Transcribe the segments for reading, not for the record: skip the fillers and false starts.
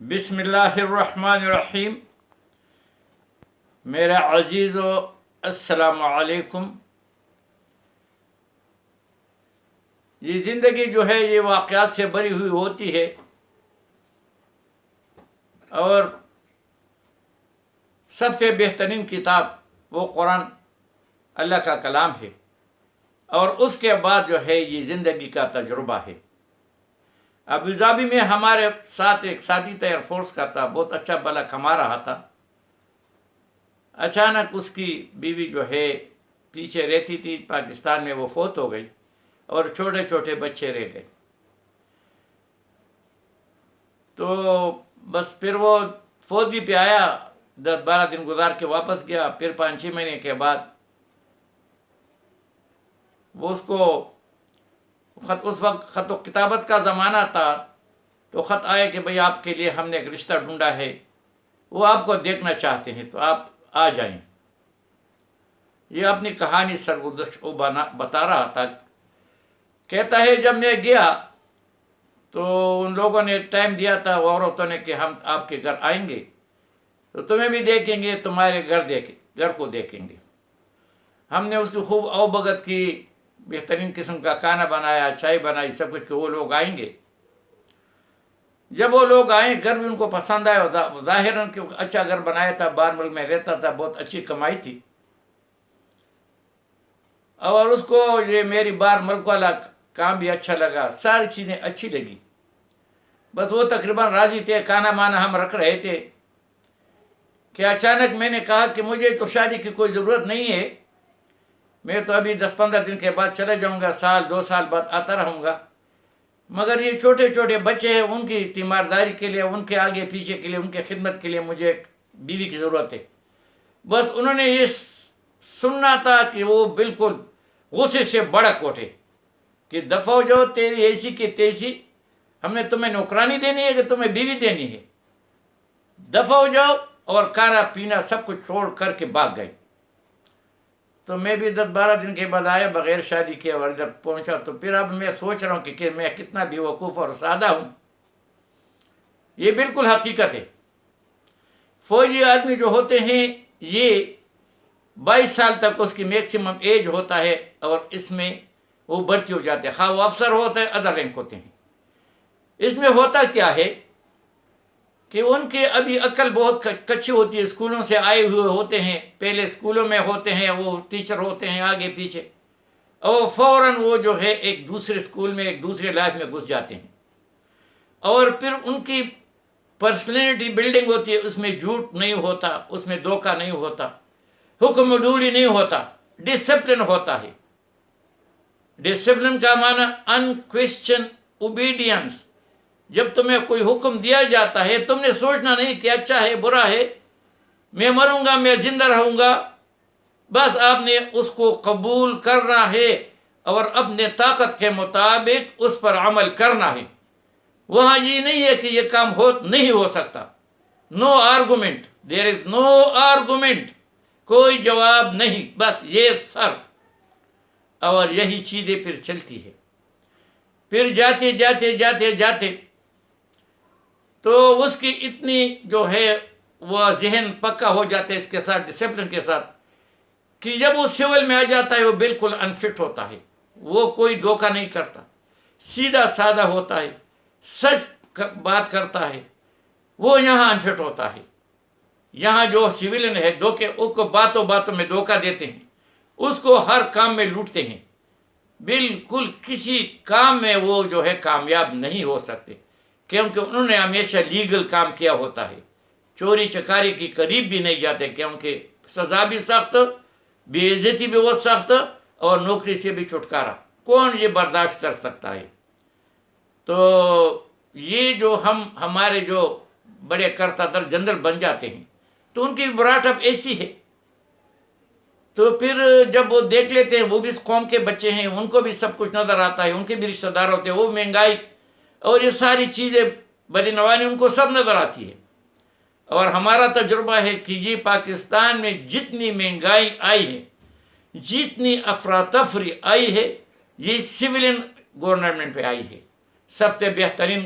بسم اللہ الرحمن الرحیم۔ میرا عزیزو السلام علیکم۔ یہ زندگی جو ہے یہ واقعات سے بھری ہوئی ہوتی ہے، اور سب سے بہترین کتاب وہ قرآن اللہ کا کلام ہے، اور اس کے بعد جو ہے یہ زندگی کا تجربہ ہے۔ ابوظہبی میں ہمارے ساتھ ایک ساتھی تھا، ایئر فورس کا تھا، بہت اچھا بھلا کما رہا تھا۔ اچانک اس کی بیوی جو ہے پیچھے رہتی تھی پاکستان میں، وہ فوت ہو گئی اور چھوٹے چھوٹے بچے رہ گئے۔ تو بس پھر وہ فوت بھی پہ آیا، 10-12 دن گزار کے واپس گیا۔ پھر 5-6 مہینے کے بعد وہ اس کو اس وقت خط و کتابت کا زمانہ تھا، تو خط آئے کہ بھئی آپ کے لیے ہم نے ایک رشتہ ڈھونڈا ہے، وہ آپ کو دیکھنا چاہتے ہیں، تو آپ آ جائیں۔ یہ اپنی کہانی سرگزشت بتا رہا تھا۔ کہتا ہے جب میں گیا تو ان لوگوں نے ٹائم دیا تھا، عورتوں نے، کہ ہم آپ کے گھر آئیں گے تو تمہیں بھی دیکھیں گے، تمہارے گھر کو دیکھیں گے۔ ہم نے اس کی خوب اوبگت کی، بہترین قسم کا کھانا بنایا، چائے بنائی، سب کچھ، کہ وہ لوگ آئیں گے۔ جب وہ لوگ آئیں، گھر بھی ان کو پسند آیا، ظاہراً کہ اچھا گھر بنایا تھا، باہر ملک میں رہتا تھا، بہت اچھی کمائی تھی، اور اس کو یہ میری باہر ملک والا کام بھی اچھا لگا، ساری چیزیں اچھی لگی۔ بس وہ تقریباً راضی تھے، کھانا مانا ہم رکھ رہے تھے کہ اچانک میں نے کہا کہ مجھے تو شادی کی کوئی ضرورت نہیں ہے، میں تو ابھی 10-15 دن کے بعد چلے جاؤں گا، 1-2 سال بعد آتا رہوں گا، مگر یہ چھوٹے چھوٹے بچے ہیں، ان کی تیمارداری کے لیے، ان کے آگے پیچھے کے لیے، ان کی خدمت کے لیے مجھے ایک بیوی کی ضرورت ہے۔ بس انہوں نے یہ سننا تھا کہ وہ بالکل غصے سے بڑک اٹھے کہ دفعہ ہو جاؤ، تیری ایسی کی تیسی، ہم نے تمہیں نوکرانی دینی ہے کہ تمہیں بیوی دینی ہے؟ دفعہ ہو جاؤ، اور کھانا پینا سب کچھ چھوڑ کر کے بھاگ گئے۔ تو میں بھی 10-12 دن کے بعد آیا بغیر شادی کے، اور جب پہنچا تو پھر اب میں سوچ رہا ہوں کہ میں کتنا بے وقوف اور سادہ ہوں۔ یہ بالکل حقیقت ہے۔ فوجی آدمی جو ہوتے ہیں، یہ 22 سال تک اس کی میکسیمم ایج ہوتا ہے، اور اس میں وہ بھرتی ہو جاتے ہیں، خواہ وہ افسر ہوتے ہیں، ادر رینک ہوتے ہیں۔ اس میں ہوتا کیا ہے کہ ان کی ابھی عقل بہت کچی ہوتی ہے، اسکولوں سے آئے ہوئے ہوتے ہیں، پہلے اسکولوں میں ہوتے ہیں، وہ ٹیچر ہوتے ہیں آگے پیچھے، اور فوراً وہ جو ہے ایک دوسرے اسکول میں، ایک دوسرے لائف میں گھس جاتے ہیں، اور پھر ان کی پرسنالٹی بلڈنگ ہوتی ہے، اس میں جھوٹ نہیں ہوتا، اس میں دھوکہ نہیں ہوتا، حکم ڈولی نہیں ہوتا، ڈسپلن ہوتا ہے۔ ڈسپلن کا معنی انکویسچن اوبیڈینس۔ جب تمہیں کوئی حکم دیا جاتا ہے، تم نے سوچنا نہیں کہ اچھا ہے برا ہے، میں مروں گا، میں زندہ رہوں گا، بس آپ نے اس کو قبول کرنا ہے اور اپنے طاقت کے مطابق اس پر عمل کرنا ہے۔ وہاں یہ نہیں ہے کہ یہ کام نہیں ہو سکتا۔ نو آرگومنٹ، دیر از نو آرگومنٹ، کوئی جواب نہیں، بس یہ سر، اور یہی چیزیں پھر چلتی ہے۔ پھر جاتے جاتے جاتے جاتے تو اس کی اتنی جو ہے وہ ذہن پکا ہو جاتا ہے اس کے ساتھ، ڈسپلن کے ساتھ، کہ جب وہ سول میں آ جاتا ہے وہ بالکل انفٹ ہوتا ہے، وہ کوئی دھوکہ نہیں کرتا، سیدھا سادہ ہوتا ہے، سچ بات کرتا ہے، وہ یہاں انفٹ ہوتا ہے۔ یہاں جو سویلین ہے، دھوکے، اس کو باتوں باتوں میں دھوکہ دیتے ہیں، اس کو ہر کام میں لوٹتے ہیں، بالکل کسی کام میں وہ جو ہے کامیاب نہیں ہو سکتے، کیونکہ انہوں نے ہمیشہ لیگل کام کیا ہوتا ہے، چوری چکاری کی قریب بھی نہیں جاتے، کیونکہ سزا بھی سخت، بے عزتی بھی بہت سخت، اور نوکری سے بھی چھٹکارا کون یہ برداشت کر سکتا ہے؟ تو یہ جو ہمارے جو بڑے کرتا در جنرل بن جاتے ہیں، تو ان کی براٹ اپ ایسی ہے، تو پھر جب وہ دیکھ لیتے ہیں وہ بھی اس قوم کے بچے ہیں، ان کو بھی سب کچھ نظر آتا ہے، ان کے بھی رشتہ دار ہوتے ہیں، وہ مہنگائی اور یہ ساری چیزیں بدعنوانی ان کو سب نظر آتی ہے۔ اور ہمارا تجربہ ہے کہ یہ پاکستان میں جتنی مہنگائی آئی ہے، جتنی افراتفری آئی ہے، یہ سویلین گورنمنٹ پہ آئی ہے۔ سب سے بہترین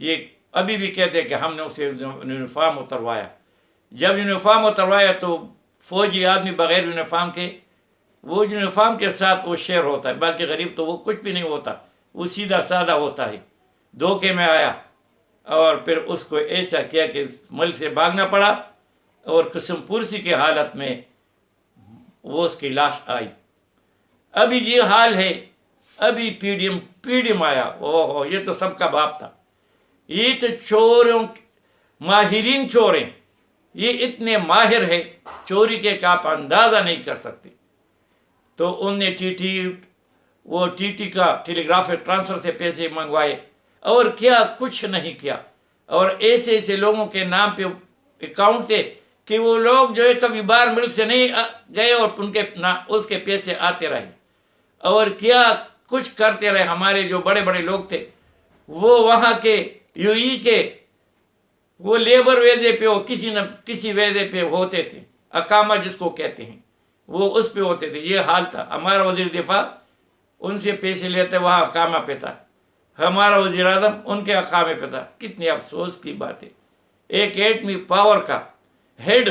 یہ ابھی بھی کہتے ہیں کہ ہم نے اسے یونیفارم اتروایا. جب یونیفارم اتروایا تو فوجی آدمی بغیر یونیفارم کے، وہ یونیفارم کے ساتھ وہ شیر ہوتا ہے، باقی غریب تو وہ کچھ بھی نہیں ہوتا، وہ سیدھا سادہ ہوتا ہے. دھوکے میں آیا اور پھر اس کو ایسا کیا کہ ملک سے بھاگنا پڑا، اور قسم پرسی کی حالت میں وہ اس کی لاش آئی. ابھی یہ حال ہے. ابھی پی ڈی ایم آیا. اوہ یہ تو سب کا باپ تھا. یہ تو چوروں ماہرین چور ہیں، یہ اتنے ماہر ہے چوری کے کہ آپ اندازہ نہیں کر سکتے. تو ان نے ٹی ٹی کا ٹیلی گرافک ٹرانسفر سے پیسے منگوائے اور کیا کچھ نہیں کیا. اور ایسے ایسے لوگوں کے نام پہ اکاؤنٹ تھے کہ وہ لوگ جو ہے کبھی باہر ملک سے نہیں گئے اور ان کے اس کے پیسے آتے رہے. اور کیا کچھ کرتے رہے. ہمارے جو بڑے بڑے لوگ تھے وہ وہاں کے یو ای کے وہ لیبر ویزے پہ وہ کسی نہ کسی ویزے پہ ہوتے تھے، اقامہ جس کو کہتے ہیں، وہ اس پہ ہوتے تھے. یہ حال تھا. ہمارا وزیر دفاع ان سے پیسے لیتے، وہاں اقامہ پہ تھا. ہمارا وزیر اعظم ان کے اقامے پہ تھا. کتنی افسوس کی بات ہے. ایک ایٹمی پاور کا ہیڈ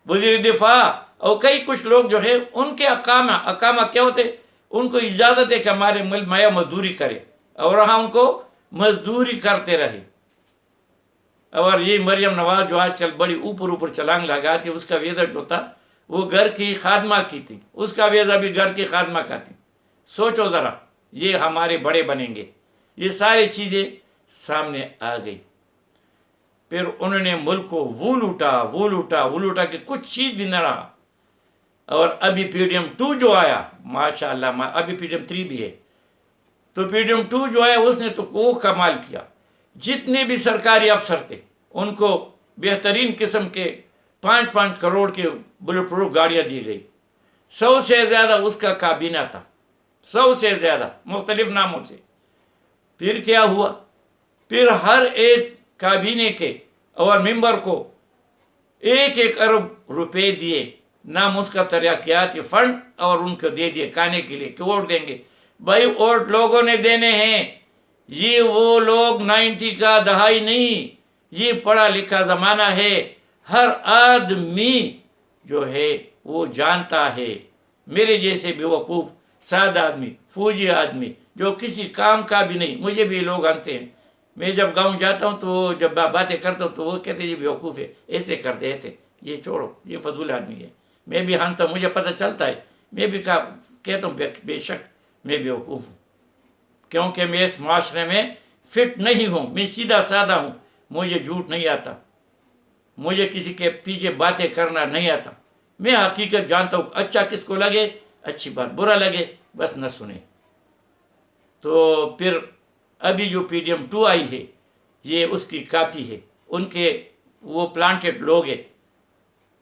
وزیر دفاع اور کئی کچھ لوگ جو ہے ان کے اقامہ کیا ہوتے، ان کو اجازت ہے کہ ہمارے ملک میں مزدوری کرے، اور وہاں ان کو مزدوری کرتے رہے. اور یہ مریم نواز جو آج کل بڑی اوپر چلانگ لگاتی، اس کا ویزا جو تھا وہ گھر کی خادمہ کی تھی، اس کا ویزا بھی گھر کی خادمہ کا تھی. سوچو ذرا، یہ ہمارے بڑے بنیں گے. یہ ساری چیزیں سامنے آ گئی. پھر انہوں نے ملک کو وہ لوٹا کہ کچھ چیز بھی نہ رہا. اور ابھی پی ڈی ایم 2 جو آیا، ماشاء اللہ، ابھی پی ڈی ایم 3 بھی ہے. تو پی ڈی ایم 2 جو آیا اس نے تو وہ کمال کیا. جتنے بھی سرکاری افسر تھے ان کو بہترین قسم کے 5 کروڑ کے بلٹ پروف گاڑیاں دی گئی. 100 سے زیادہ اس کا کابینہ تھا، 100 سے زیادہ مختلف ناموں سے. پھر کیا ہوا؟ پھر ہر ایک کابینے کے اور ممبر کو 1 ارب روپے دیے، نام اس کا ترقیاتی فنڈ، اور ان کو دے دیے کھانے کے لیے کہ ووٹ دیں گے. بھائی ووٹ لوگوں نے دینے ہیں. یہ وہ لوگ 90 کا دہائی نہیں، یہ پڑھا لکھا زمانہ ہے. ہر آدمی جو ہے وہ جانتا ہے. میرے جیسے بیوقوف سادہ آدمی، فوجی آدمی جو کسی کام کا بھی نہیں، مجھے بھی لوگ آنتے ہیں. میں جب گاؤں جاتا ہوں تو جب باتیں کرتا ہوں تو وہ کہتے ہیں یہ بیوقوف ہے، ایسے کرتے ایسے، یہ چھوڑو، یہ فضول آدمی ہے. میں بھی ہنستا ہوں، مجھے پتہ چلتا ہے. میں بھی کہتا ہوں بے شک میں بیوقوف ہوں، کیونکہ میں اس معاشرے میں فٹ نہیں ہوں. میں سیدھا سادہ ہوں، مجھے جھوٹ نہیں آتا، مجھے کسی کے پیچھے باتیں کرنا نہیں آتا. میں حقیقت جانتا ہوں. اچھا کس کو لگے اچھی بات، برا لگے بس نہ سنے. تو پھر ابھی جو پی ڈی ایم 2 آئی ہے یہ اس کی کاپی ہے. ان کے وہ پلانٹڈ لوگ ہیں.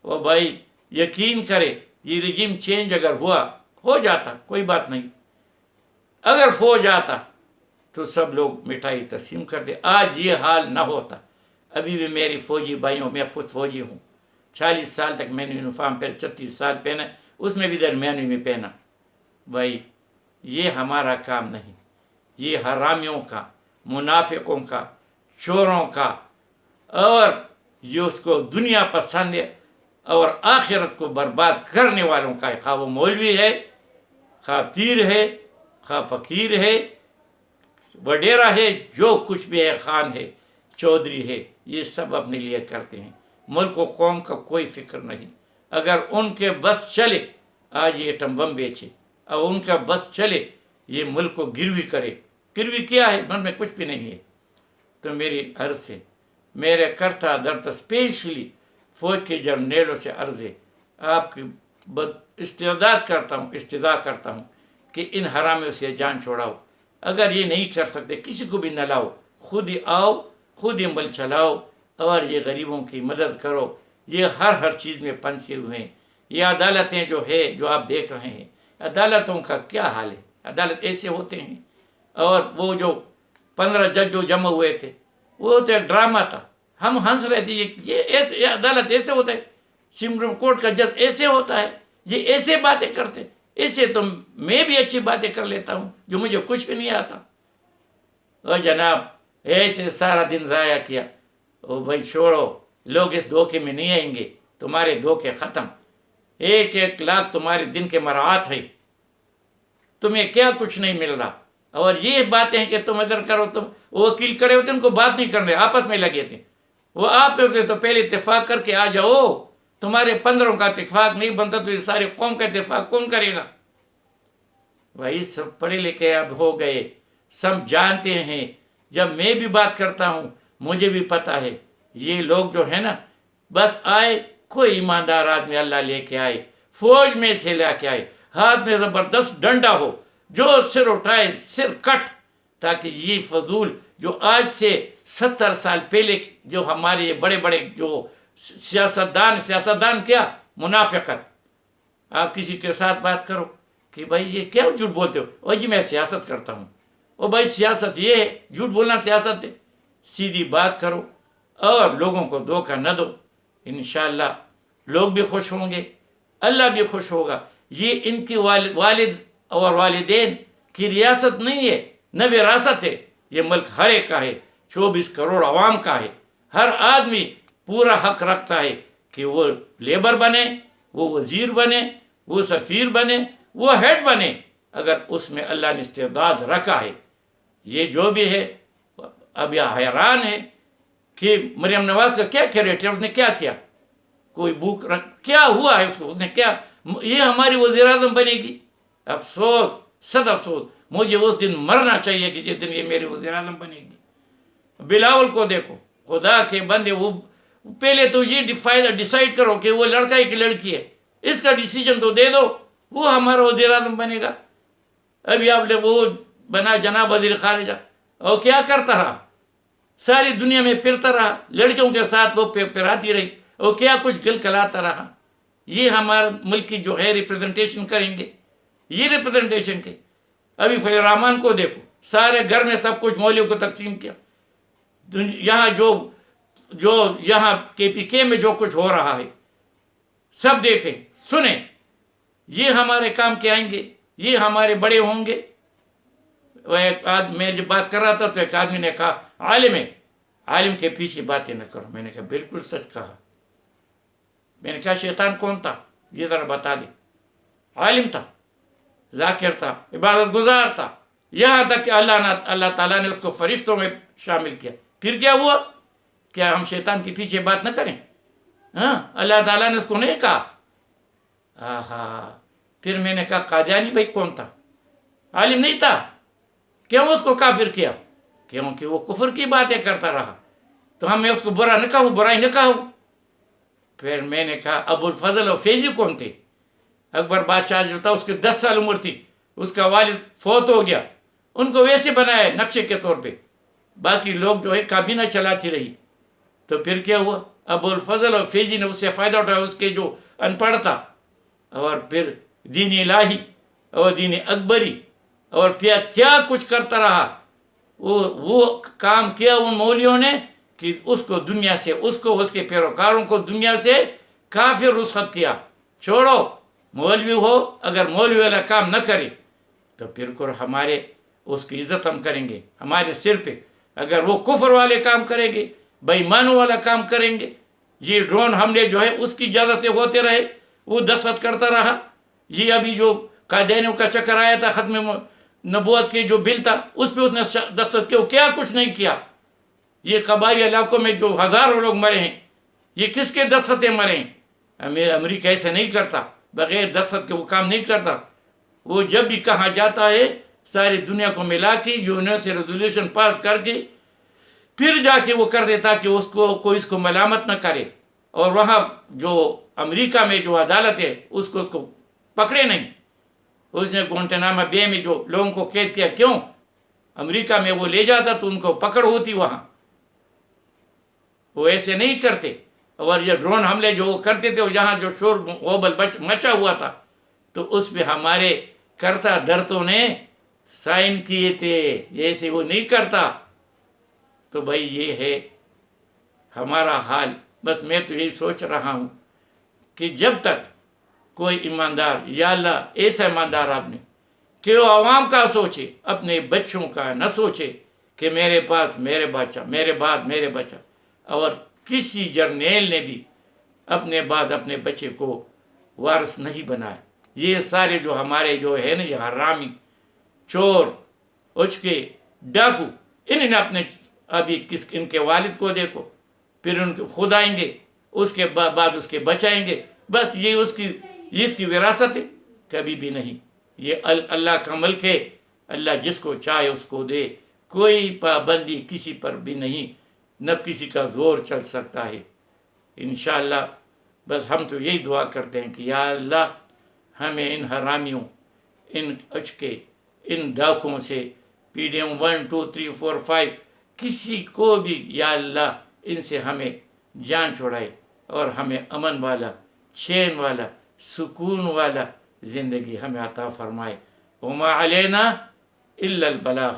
وہ بھائی یقین کرے، یہ رجیم چینج اگر ہو جاتا کوئی بات نہیں. اگر فوج آتا تو سب لوگ مٹھائی تقسیم کرتے. آج یہ حال نہ ہوتا. ابھی بھی میری فوجی بھائیوں، میں خود فوجی ہوں. 40 سال تک میں نے یونیفارم پہنا، 36 سال پہنا، اس میں بھی درمیانی میں پہنا. بھائی یہ ہمارا کام نہیں. یہ حرامیوں کا، منافقوں کا، چوروں کا، اور یہ اس کو دنیا پسند ہے اور آخرت کو برباد کرنے والوں کا ہے. خواہ وہ مولوی ہے، خواہ پیر ہے، خواہ فقیر ہے، وڈیرا ہے، جو کچھ بھی ہے، خان ہے، چودھری ہے، یہ سب اپنے لیے کرتے ہیں. ملک و قوم کا کوئی فکر نہیں. اگر ان کے بس چلے آج یہ ایٹم بم بیچے، اور ان کا بس چلے یہ ملک کو گروی کرے. گروی کیا ہے؟ من میں کچھ بھی نہیں ہے. تو میری عرض ہے، میرے کرتا درد اسپیشلی فوج کے جرنیلوں سے عرض ہے، آپ کی استدعا کرتا ہوں کہ ان حرامیوں سے جان چھوڑاؤ. اگر یہ نہیں کر سکتے کسی کو بھی نہ لاؤ، خود ہی آؤ، خود ہی ملک چلاؤ اور یہ غریبوں کی مدد کرو. یہ ہر چیز میں پنسے ہوئے ہیں. یہ عدالتیں جو ہے جو آپ دیکھ رہے ہیں، عدالتوں کا کیا حال ہے. عدالت ایسے ہوتے ہیں. اور وہ جو 15 جج جو جمع ہوئے تھے وہ تو ایک ڈرامہ تھا. ہم ہنس رہے تھے، یہ عدالت ایسے ہوتا ہے، سپریم کورٹ کا جج ایسے ہوتا ہے، یہ ایسے باتیں کرتے. ایسے تو میں بھی اچھی باتیں کر لیتا ہوں جو مجھے کچھ بھی نہیں آتا. اور جناب ایسے سارا دن ضائع کیا. او بھائی چھوڑو، لوگ اس دھوکے میں نہیں آئیں گے، تمہارے دھوکے ختم. 1,00,000 تمہارے دن کے مراعات ہیں، تمہیں کیا کچھ نہیں مل رہا. اور یہ باتیں ہیں کہ تم ادھر کرو، تم وہ وکیل کھڑے ہوتے ان کو بات نہیں کرنے، آپس میں لگے تھے. وہ آپ ہوتے تو پہلے اتفاق کر کے آ جاؤ. تمہارے 15 کا اتفاق نہیں بنتا تو یہ سارے قوم کا اتفاق کون کرے گا؟ بھائی سب پڑھے لکھے اب ہو گئے، سب جانتے ہیں. جب میں بھی بات کرتا ہوں مجھے بھی پتہ ہے یہ لوگ جو ہے نا، بس آئے کوئی ایماندار آدمی اللہ لے کے آئے، فوج میں سے لے کے آئے، ہاتھ میں زبردست ڈنڈا ہو، جو سر اٹھائے سر کٹ، تاکہ یہ فضول جو آج سے 70 سال پہلے جو ہمارے بڑے بڑے جو سیاستدان کیا منافقت. آپ کسی کے ساتھ بات کرو کہ بھائی یہ کیا جھوٹ بولتے ہو، او جی میں سیاست کرتا ہوں. او بھائی سیاست یہ ہے، جھوٹ بولنا سیاست ہے. سیدھی بات کرو اور لوگوں کو دھوکہ نہ دو. انشاءاللہ لوگ بھی خوش ہوں گے، اللہ بھی خوش ہوگا. یہ ان کی والد اور والدین کی ریاست نہیں ہے، نہ وراثت ہے. یہ ملک ہر ایک کا ہے، 24 کروڑ عوام کا ہے. ہر آدمی پورا حق رکھتا ہے کہ وہ لیبر بنے، وہ وزیر بنے، وہ سفیر بنے، وہ ہیڈ بنے، اگر اس میں اللہ نے استعداد رکھا ہے. یہ جو بھی ہے اب یہ حیران ہے کہ مریم نواز کا کیا کریٹر، اس نے کیا کیا؟ کوئی بھوک کیا ہوا ہے اس کو، اس نے کیا؟ یہ ہماری وزیر اعظم بنے گی؟ افسوس، صد افسوس. مجھے اس دن مرنا چاہیے کہ جس دن یہ میری وزیر اعظم بنے گی. بلاول کو دیکھو، خدا کے بندے، وہ پہلے تو یہ ڈیسائیڈ کرو کہ وہ لڑکا ہے کہ لڑکی ہے، اس کا ڈیسیجن تو دے دو، وہ ہمارا وزیر اعظم بنے گا. ابھی آپ نے وہ بنا جناب وزیر خارجہ، اور کیا کرتا رہا؟ ساری دنیا میں پھرتا رہا، لڑکیوں کے ساتھ وہ پھراتی رہی، اور کیا کچھ گل کلاتا رہا. یہ ہمارے ملک کی جو ہے ریپریزنٹیشن کریں گے، یہ ریپریزنٹیشن کے. ابھی فیض الرحمان کو دیکھو، سارے گھر میں سب کچھ مولویوں کو تقسیم کیا. یہاں جو یہاں KPK میں جو کچھ ہو رہا ہے سب دیکھیں سنیں. یہ ہمارے کام کے آئیں گے، یہ ہمارے بڑے ہوں گے. وہ ایک آدمی، میں جب بات کر رہا تھا تو ایک آدمی نے کہا عالم ہے، عالم کے پیچھے باتیں نہ کرو. میں نے کہا بالکل سچ کہا. میں نے کہا شیطان کون تھا یہ ذرا بتا دے. عالم تھا، ذاکر تھا، عبادت گزار تھا، یہاں تک کہ اللہ تعالیٰ نے اس کو فرشتوں میں شامل کیا. پھر کیا ہوا؟ کیا ہم شیطان کے پیچھے بات نہ کریں؟ ہاں، اللہ تعالیٰ نے اس کو نہیں کہا. پھر میں نے کہا قادیانی بھائی کون تھا؟ عالم نہیں تھا. کیوں اس کو کافر کیا؟ کیونکہ وہ کفر کی باتیں کرتا رہا. تو ہم میں اس کو برا نہ کہوں، برائی نہ کہوں. پھر میں نے کہا ابو الفضل اور فیضی کون تھے؟ اکبر بادشاہ جو تھا اس کے 10 سال عمر تھی، اس کا والد فوت ہو گیا، ان کو ویسے بنایا نقشے کے طور پہ. باقی لوگ جو ہے کابینہ چلاتی رہی. تو پھر کیا ہوا؟ ابو الفضل اور فیضی نے اس سے فائدہ اٹھایا، اس کے جو ان پڑھ تھا، اور پھر دین الہی اور دین اکبری اور کیا کچھ کرتا رہا. وہ کام کیا ان مولویوں نے کہ اس کو دنیا سے، اس کو اس کے پیروکاروں کو دنیا سے کافر رخصت کیا. چھوڑو، مولوی ہو، اگر مولوی والا کام نہ کرے تو پھر ہمارے اس کی عزت ہم کریں گے ہمارے سر پہ. اگر وہ کفر والے کام کریں گے، بے ایمانوں والا کام کریں گے، یہ ڈرون حملے جو ہے اس کی اجازت سے ہوتے رہے، وہ دستخط کرتا رہا. یہ ابھی جو قادیانیوں کا چکر آیا تھا ختم نبوت کے جو بل تھا، اس پہ اس نے دستخط کیا کچھ نہیں کیا. یہ قبائلی علاقوں میں جو ہزاروں لوگ مرے ہیں، یہ کس کے دستخطیں مرے ہیں؟ امریکہ ایسے نہیں کرتا، بغیر دستخط کے وہ کام نہیں کرتا. وہ جب بھی کہاں جاتا ہے ساری دنیا کو ملا کے یونیورسل ریزولوشن پاس کر کے پھر جا کے وہ کر دیتا کہ اس کو کوئی اس کو ملامت نہ کرے. اور وہاں جو امریکہ میں جو عدالت ہے اس کو پکڑے نہیں. اس نے گوانٹانامو بے میں جو لوگوں کو قید کیا، کیوں؟ امریکہ میں وہ لے جاتا تو ان کو پکڑ ہوتی وہاں. وہ ایسے نہیں کرتے. اور یہ ڈرون حملے جو وہ کرتے تھے، یہاں جو شور غوبل مچا ہوا تھا، تو اس پہ ہمارے کرتا دھرتوں نے سائن کیے تھے. ایسے وہ نہیں کرتا. تو بھائی یہ ہے ہمارا حال. بس میں تو یہی سوچ رہا ہوں کہ جب تک کوئی ایماندار، یا اللہ ایسا ایماندار آدمی کہ وہ عوام کا سوچے، اپنے بچوں کا نہ سوچے کہ میرے پاس میرے بچہ، میرے بعد میرے بچہ، اور کسی جرنیل نے بھی اپنے بعد اپنے بچے کو وارث نہیں بنایا۔ یہ سارے جو ہمارے جو ہے نا یہ حرامی، چور، اچکے، ڈاکو، انہوں نے اپنے ابھی ان کے والد کو دیکھو، پھر ان کے خود آئیں گے، اس کے بعد اس کے بچائیں گے، بس یہ اس کی وراثت ہے؟ کبھی بھی نہیں۔ یہ اللہ کا ملک ہے، اللہ جس کو چاہے اس کو دے، کوئی پابندی کسی پر بھی نہیں، نہ کسی کا زور چل سکتا ہے۔ انشاءاللہ بس ہم تو یہی دعا کرتے ہیں کہ یا اللہ ہمیں ان حرامیوں، ان اچکے، ان ڈاکوؤں سے، پی ڈی ایم 1 2 3 4 5 کسی کو بھی یا اللہ ان سے ہمیں جان چھڑائے اور ہمیں امن والا، چین والا، سکون والا زندگی ہمیں عطا فرمائے۔ وما علینا الا البلاغ۔